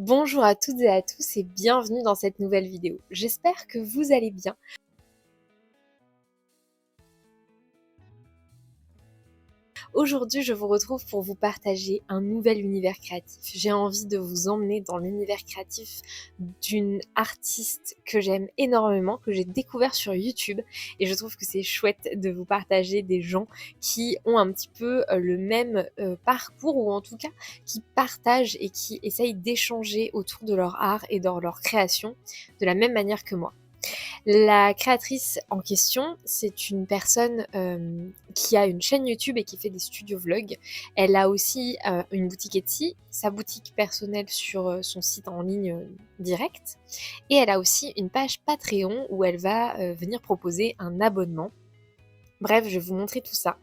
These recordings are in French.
Bonjour à toutes et à tous et bienvenue dans cette nouvelle vidéo. J'espère que vous allez bien. Aujourd'hui, je vous retrouve pour vous partager un nouvel univers créatif. J'ai envie de vous emmener dans l'univers créatif d'une artiste que j'aime énormément, que j'ai découvert sur YouTube. Et je trouve que c'est chouette de vous partager des gens qui ont un petit peu le même parcours, ou en tout cas qui partagent et qui essayent d'échanger autour de leur art et de leur création de la même manière que moi. La créatrice en question, c'est une personne qui a une chaîne YouTube et qui fait des studio vlogs. Elle a aussi une boutique Etsy, sa boutique personnelle sur son site en ligne direct. Et elle a aussi une page Patreon où elle va venir proposer un abonnement. Bref, je vais vous montrer tout ça,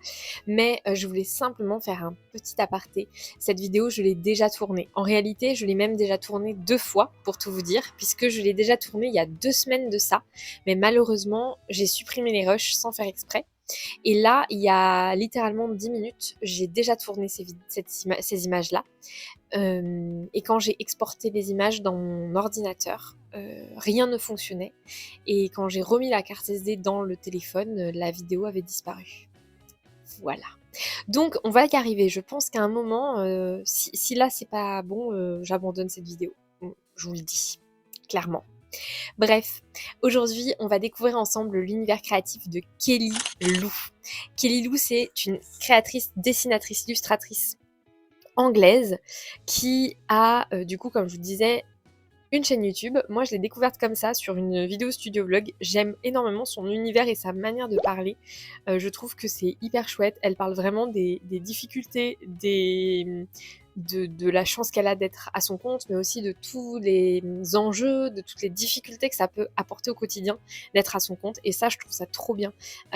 mais je voulais simplement faire un petit aparté. Cette vidéo, je l'ai déjà tournée. En réalité, je l'ai même déjà tournée 2 fois, pour tout vous dire, puisque je l'ai déjà tournée il y a 2 semaines de ça, mais malheureusement, j'ai supprimé les rushs sans faire exprès. Et là, il y a littéralement 10 minutes, j'ai déjà tourné ces images-là. Et quand j'ai exporté les images dans mon ordinateur, rien ne fonctionnait. Et quand j'ai remis la carte SD dans le téléphone, la vidéo avait disparu. Voilà. Donc on va y arriver. Je pense qu'à un moment, si là c'est pas bon, j'abandonne cette vidéo. Je vous le dis, clairement. Bref, aujourd'hui, on va découvrir ensemble l'univers créatif de Kelly Lou. Kelly Lou, c'est une créatrice, dessinatrice, illustratrice anglaise qui a, du coup, comme je vous disais, une chaîne YouTube. Moi, je l'ai découverte comme ça sur une vidéo studio vlog. J'aime énormément son univers et sa manière de parler. Je trouve que c'est hyper chouette. Elle parle vraiment des difficultés, de la chance qu'elle a d'être à son compte, mais aussi de tous les enjeux, de toutes les difficultés que ça peut apporter au quotidien d'être à son compte. Et ça, je trouve ça trop bien.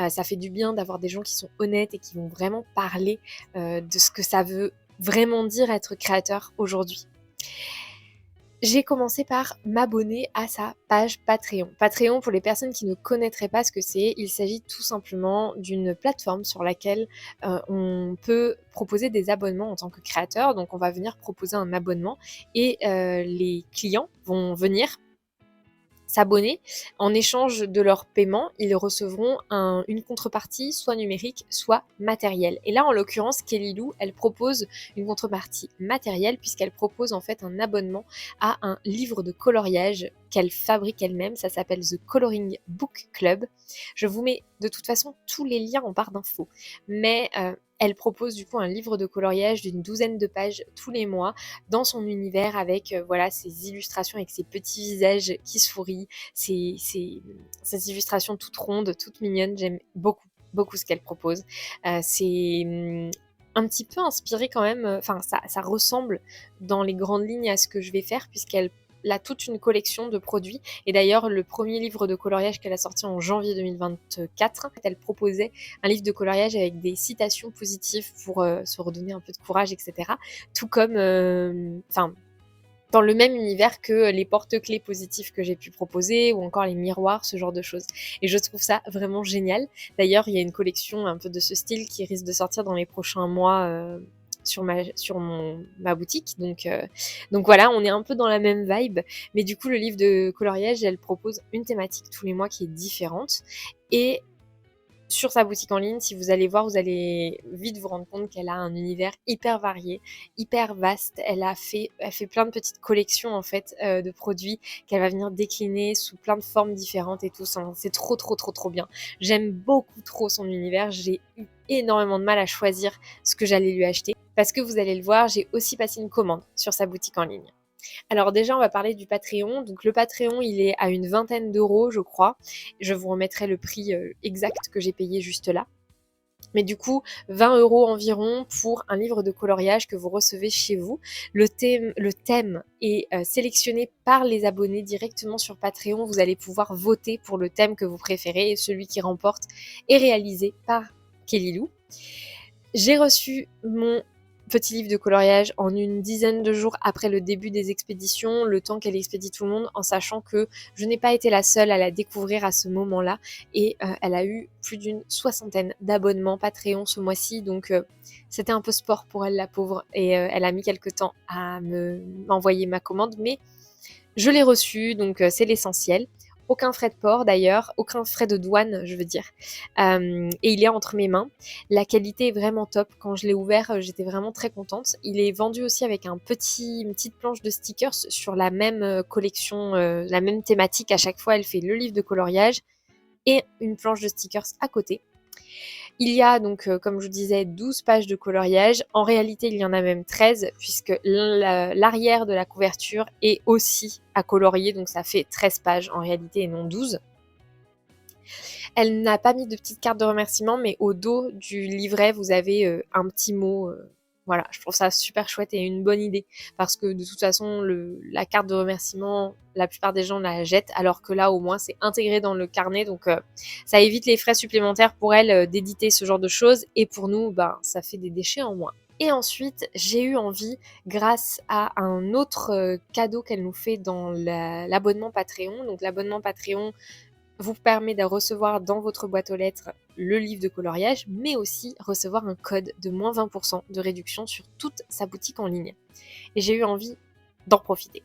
Ça fait du bien d'avoir des gens qui sont honnêtes et qui vont vraiment parler de ce que ça veut vraiment dire être créateur aujourd'hui. J'ai commencé par m'abonner à sa page Patreon. Patreon, pour les personnes qui ne connaîtraient pas ce que c'est, il s'agit tout simplement d'une plateforme sur laquelle on peut proposer des abonnements en tant que créateur. Donc on va venir proposer un abonnement et les clients vont venir s'abonner. En échange de leur paiement, ils recevront une contrepartie, soit numérique, soit matérielle. Et là, en l'occurrence, Kelly Lou, elle propose une contrepartie matérielle puisqu'elle propose en fait un abonnement à un livre de coloriage qu'elle fabrique elle-même. Ça s'appelle The Coloring Book Club. Je vous mets de toute façon tous les liens en barre d'infos. Mais elle propose du coup un livre de coloriage d'une 12aine de pages tous les mois dans son univers avec voilà ses illustrations avec ses petits visages qui sourient, ces illustrations toutes rondes, toutes mignonnes. J'aime beaucoup ce qu'elle propose. C'est un petit peu inspiré quand même, enfin ça ressemble dans les grandes lignes à ce que je vais faire puisqu'elle a toute une collection de produits. Et d'ailleurs, le premier livre de coloriage qu'elle a sorti en janvier 2024, elle proposait un livre de coloriage avec des citations positives pour se redonner un peu de courage, etc. Tout comme, dans le même univers que les porte-clés positifs que j'ai pu proposer ou encore les miroirs, ce genre de choses. Et je trouve ça vraiment génial. D'ailleurs, il y a une collection un peu de ce style qui risque de sortir dans les prochains mois sur ma boutique. Donc voilà, on est un peu dans la même vibe. Mais du coup, le livre de coloriage, elle propose une thématique tous les mois qui est différente. Et sur sa boutique en ligne, si vous allez voir, vous allez vite vous rendre compte qu'elle a un univers hyper varié, hyper vaste. Elle fait plein de petites collections en fait de produits qu'elle va venir décliner sous plein de formes différentes et tout. C'est trop bien. J'aime beaucoup trop son univers. J'ai eu énormément de mal à choisir ce que j'allais lui acheter parce que vous allez le voir, j'ai aussi passé une commande sur sa boutique en ligne. Alors déjà, on va parler du Patreon. Donc le Patreon, il est à une vingtaine d'euros, je crois. Je vous remettrai le prix exact que j'ai payé juste là. Mais du coup, 20 € environ pour un livre de coloriage que vous recevez chez vous. Le thème est sélectionné par les abonnés directement sur Patreon. Vous allez pouvoir voter pour le thème que vous préférez et celui qui remporte est réalisé par Kelly Lou. J'ai reçu mon petit livre de coloriage en une dizaine de jours après le début des expéditions, le temps qu'elle expédie tout le monde, en sachant que je n'ai pas été la seule à la découvrir à ce moment-là, et elle a eu plus d'une 60aine d'abonnements Patreon ce mois-ci, donc c'était un peu sport pour elle, la pauvre, et elle a mis quelques temps à m'envoyer ma commande, mais je l'ai reçue, donc c'est l'essentiel. Aucun frais de port d'ailleurs, aucun frais de douane, je veux dire. Et il est entre mes mains. La qualité est vraiment top. Quand je l'ai ouvert, j'étais vraiment très contente. Il est vendu aussi avec une petite planche de stickers sur la même collection, la même thématique. À chaque fois, elle fait le livre de coloriage et une planche de stickers à côté. Il y a donc, comme je vous disais, 12 pages de coloriage. En réalité, il y en a même 13, puisque l'arrière de la couverture est aussi à colorier, donc ça fait 13 pages en réalité et non 12. Elle n'a pas mis de petite carte de remerciement, mais au dos du livret, vous avez un petit mot. Voilà, je trouve ça super chouette et une bonne idée, parce que de toute façon, la carte de remerciement, la plupart des gens la jettent, alors que là, au moins, c'est intégré dans le carnet, donc ça évite les frais supplémentaires pour elle d'éditer ce genre de choses, et pour nous, ça fait des déchets en moins. Et ensuite, j'ai eu envie, grâce à un autre cadeau qu'elle nous fait dans l'abonnement Patreon. Donc l'abonnement Patreon vous permet de recevoir dans votre boîte aux lettres le livre de coloriage, mais aussi recevoir un code de moins 20% de réduction sur toute sa boutique en ligne. Et j'ai eu envie d'en profiter.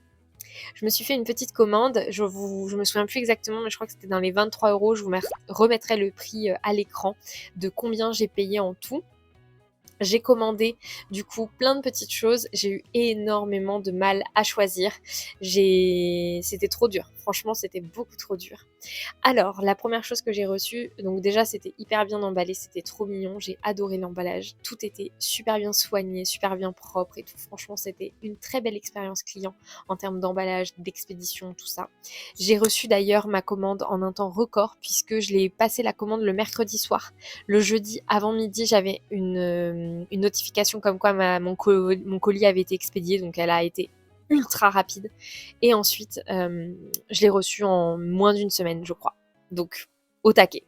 Je me suis fait une petite commande, je me souviens plus exactement, mais je crois que c'était dans les 23 €. Je vous remettrai le prix à l'écran de combien j'ai payé en tout. J'ai commandé du coup plein de petites choses, j'ai eu énormément de mal à choisir, c'était trop dur, franchement c'était beaucoup trop dur. Alors la première chose que j'ai reçue, donc déjà c'était hyper bien emballé, c'était trop mignon, j'ai adoré l'emballage, tout était super bien soigné, super bien propre et tout, franchement c'était une très belle expérience client en termes d'emballage, d'expédition, tout ça. J'ai reçu d'ailleurs ma commande en un temps record puisque je l'ai passé la commande le mercredi soir. Le jeudi avant midi, j'avais une notification comme quoi mon colis avait été expédié, donc elle a été ultra rapide. Et ensuite, je l'ai reçu en moins d'une semaine, je crois. Donc, au taquet.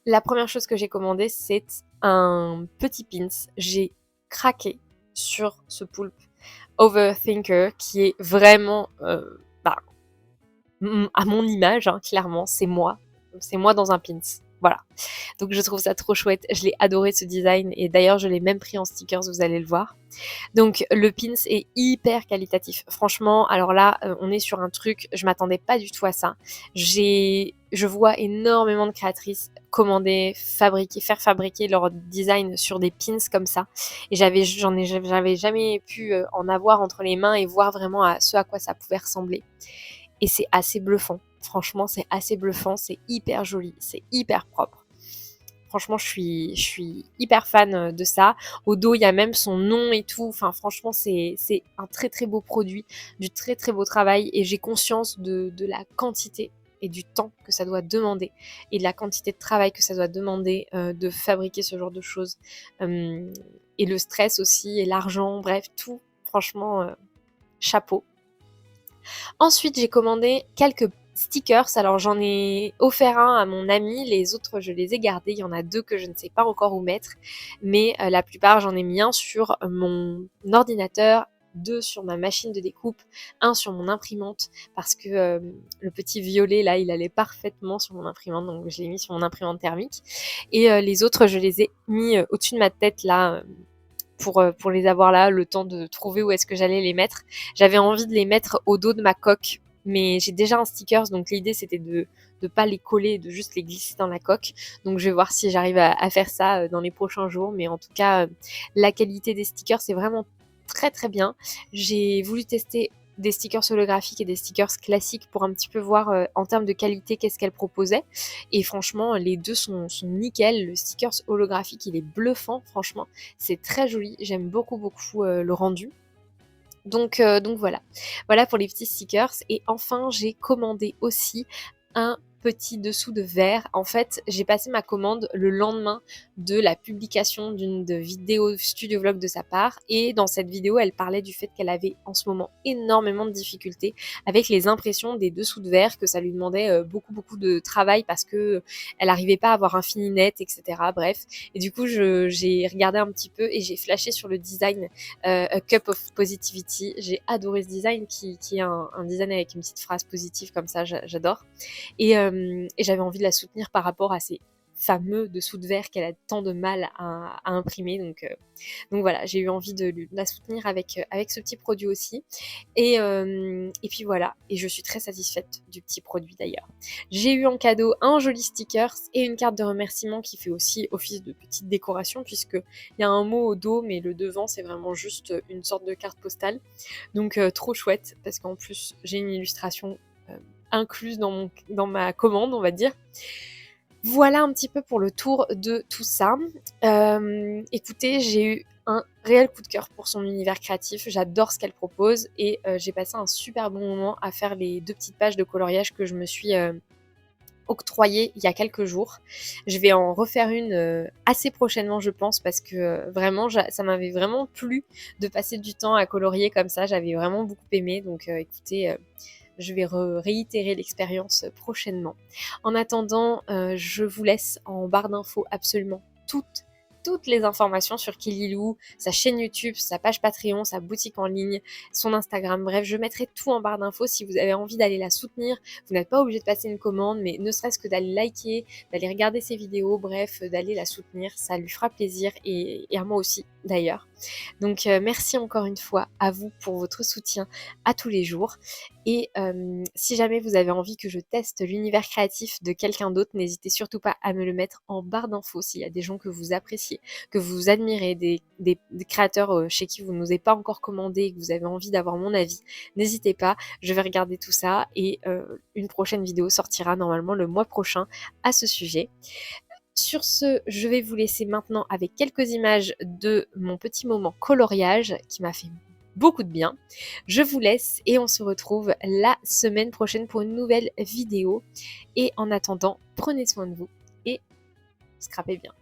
La première chose que j'ai commandé, c'est un petit pins. J'ai craqué sur ce poulpe Overthinker qui est vraiment à mon image, hein, clairement, c'est moi. C'est moi dans un pins. Voilà. Donc je trouve ça trop chouette. Je l'ai adoré ce design et d'ailleurs je l'ai même pris en stickers, vous allez le voir. Donc le pins est hyper qualitatif. Franchement, alors là, on est sur un truc, je m'attendais pas du tout à ça. Je vois énormément de créatrices commander, faire fabriquer leur design sur des pins comme ça. Et j'avais jamais pu en avoir entre les mains et voir vraiment à ce à quoi ça pouvait ressembler. Et c'est assez bluffant. Franchement, c'est assez bluffant, c'est hyper joli, c'est hyper propre. Franchement, je suis hyper fan de ça. Au dos, il y a même son nom et tout. Enfin, franchement, c'est un très très beau produit, du très très beau travail. Et j'ai conscience de la quantité et du temps que ça doit demander. Et de la quantité de travail que ça doit demander de fabriquer ce genre de choses. Et le stress aussi, et l'argent, bref, tout. Franchement, chapeau. Ensuite, j'ai commandé quelques stickers. Alors, j'en ai offert un à mon ami. Les autres, je les ai gardés. Il y en a 2 que je ne sais pas encore où mettre. Mais la plupart, j'en ai mis un sur mon ordinateur, 2 sur ma machine de découpe, 1 sur mon imprimante. Parce que le petit violet, là, il allait parfaitement sur mon imprimante. Donc, je l'ai mis sur mon imprimante thermique. Et les autres, je les ai mis au-dessus de ma tête, là, pour les avoir là, le temps de trouver où est-ce que j'allais les mettre. J'avais envie de les mettre au dos de ma coque, mais j'ai déjà un sticker, donc l'idée c'était de pas les coller, de juste les glisser dans la coque. Donc je vais voir si j'arrive à faire ça dans les prochains jours, mais en tout cas, la qualité des stickers c'est vraiment très très bien. J'ai voulu tester des stickers holographiques et des stickers classiques pour un petit peu voir en termes de qualité qu'est-ce qu'elle proposait. Et franchement, les deux sont nickel. Le stickers holographique, il est bluffant, franchement. C'est très joli. J'aime beaucoup, beaucoup le rendu. Donc voilà. Voilà pour les petits stickers. Et enfin, j'ai commandé aussi un petit dessous de verre. En fait, j'ai passé ma commande le lendemain de la publication d'une vidéo studio vlog de sa part, et dans cette vidéo, elle parlait du fait qu'elle avait en ce moment énormément de difficultés avec les impressions des dessous de verre, que ça lui demandait beaucoup de travail parce que elle n'arrivait pas à avoir un fini net, etc. Bref, et du coup, j'ai regardé un petit peu et j'ai flashé sur le design A Cup of Positivity. J'ai adoré ce design qui est un design avec une petite phrase positive comme ça, j'adore. Et j'avais envie de la soutenir par rapport à ces fameux dessous de verre qu'elle a tant de mal à imprimer. Donc voilà, j'ai eu envie de la soutenir avec ce petit produit aussi. Et puis voilà, et je suis très satisfaite du petit produit d'ailleurs. J'ai eu en cadeau un joli sticker et une carte de remerciement qui fait aussi office de petite décoration, puisqu'il y a un mot au dos, mais le devant c'est vraiment juste une sorte de carte postale. Donc trop chouette, parce qu'en plus j'ai une illustration incluse dans ma commande, on va dire. Voilà un petit peu pour le tour de tout ça. Écoutez, j'ai eu un réel coup de cœur pour son univers créatif. J'adore ce qu'elle propose et j'ai passé un super bon moment à faire les 2 petites pages de coloriage que je me suis octroyée il y a quelques jours. Je vais en refaire une assez prochainement, je pense, parce que vraiment, ça m'avait vraiment plu de passer du temps à colorier comme ça. J'avais vraiment beaucoup aimé. Donc écoutez, je vais réitérer l'expérience prochainement. En attendant, je vous laisse en barre d'infos absolument toutes les informations sur Kililou, sa chaîne YouTube, sa page Patreon, sa boutique en ligne, son Instagram. Bref, je mettrai tout en barre d'infos si vous avez envie d'aller la soutenir. Vous n'êtes pas obligé de passer une commande, mais ne serait-ce que d'aller liker, d'aller regarder ses vidéos, bref, d'aller la soutenir. Ça lui fera plaisir et à moi aussi d'ailleurs. Donc merci encore une fois à vous pour votre soutien à tous les jours. Et si jamais vous avez envie que je teste l'univers créatif de quelqu'un d'autre, n'hésitez surtout pas à me le mettre en barre d'infos s'il y a des gens que vous appréciez, que vous admirez, des créateurs chez qui vous n'osez pas encore commander et que vous avez envie d'avoir mon avis. N'hésitez pas, je vais regarder tout ça et une prochaine vidéo sortira normalement le mois prochain à ce sujet. Sur ce, je vais vous laisser maintenant avec quelques images de mon petit moment coloriage qui m'a fait beaucoup de bien. Je vous laisse et on se retrouve la semaine prochaine pour une nouvelle vidéo. Et en attendant, prenez soin de vous et scrapez bien.